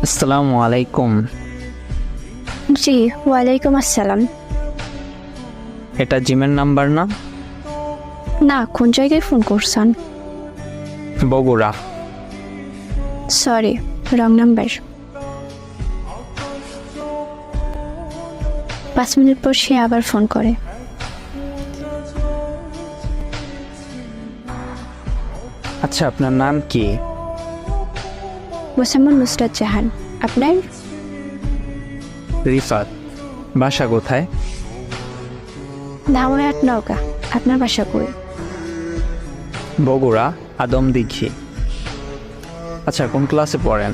আসসালামু আলাইকুম। জি, ওয়ালাইকুম আসসালাম। এটা জিমের নাম্বার না? না, কোন জায়গায় ফোন করছেন? Bogura. Sorry, wrong number. 5 minute পর সে আবার ফোন করে। আচ্ছা, আপনার নাম কি? মোসাম্মদ নুসরাত জাহান। আপনার? রিফাত। বাসা কোথায়? ধামরাহাট, নওগাঁ। আপনার বাসা কই? বগুড়া, আদমদীঘি। আচ্ছা, কোন ক্লাসে পড়েন?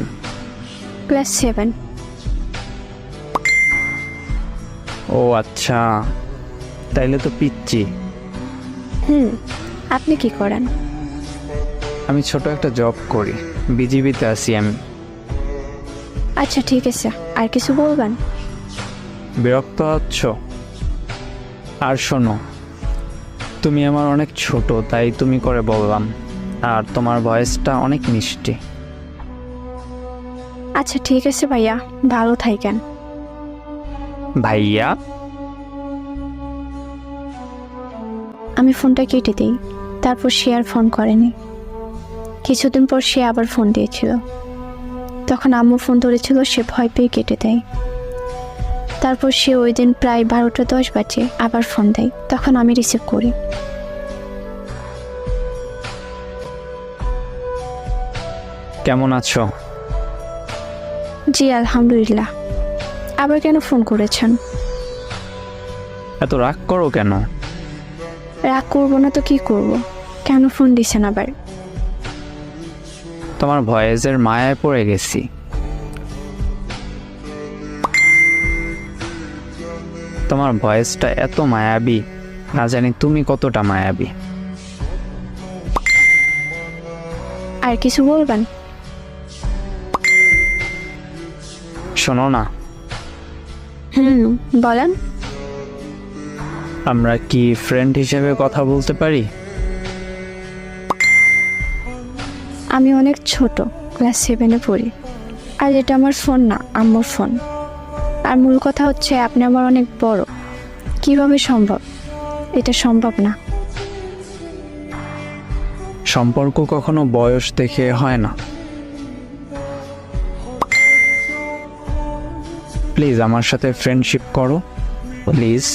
ক্লাস 7। ও আচ্ছা, তাইলে তো পিচ্ছি। আপনি কি করেন? আমি ছোট একটা জব করি, বিজিবিতে আছি আমি। আচ্ছা ঠিক আছে, আর কিছু বলবেন? বিরক্ত হচ্ছ? আর শোনো, তুমি আমার অনেক ছোট, তাই তুমি করে বললাম। আর তোমার ভয়েসটা অনেক মিষ্টি। আচ্ছা ঠিক আছে ভাইয়া, ভালো থাকেন। ভাইয়া? আমি ফোনটা কেটে দিই, তারপর সে আর ফোন করেনি। কিছুদিন পর সে আবার ফোন দিয়েছিল। তখন আম্মু ফোন ধরেছিল, সে ভয় পেয়ে কেটে দেয়। তারপর সে ওই দিন প্রায় 12টা 10 বাজে আবার ফোন দেয়, তখন আমি রিসিভ করি। কেমন আছো? জি আলহামদুলিল্লাহ। আবার কেন ফোন করেছেন? এত রাগ করো কেন? রাগ করবো না তো কি করব? কেন ফোন দিছেন আবার? তোমার ভয়েসের মায়ায় পড়ে গেছি। তোমার ভয়েসটা এত মায়াবী, না জানি তুমি কতটা মায়াবী। আর কিছু বলবেন? শোনো না, বলেন। আমরা কি ফ্রেন্ড হিসেবে কথা বলতে পারি? আমি অনেক ছোট, ক্লাস 7-এ পড়ি। আর এটা আমার ফোন না, আম্মুর ফোন। আর মূল কথা হচ্ছে আপনি আমার অনেক বড়। কিভাবে সম্ভব? এটা সম্ভব না। সম্পর্ক কখনো বয়স দেখে হয় না। প্লিজ আমার সাথে ফ্রেন্ডশিপ করো, প্লিজ।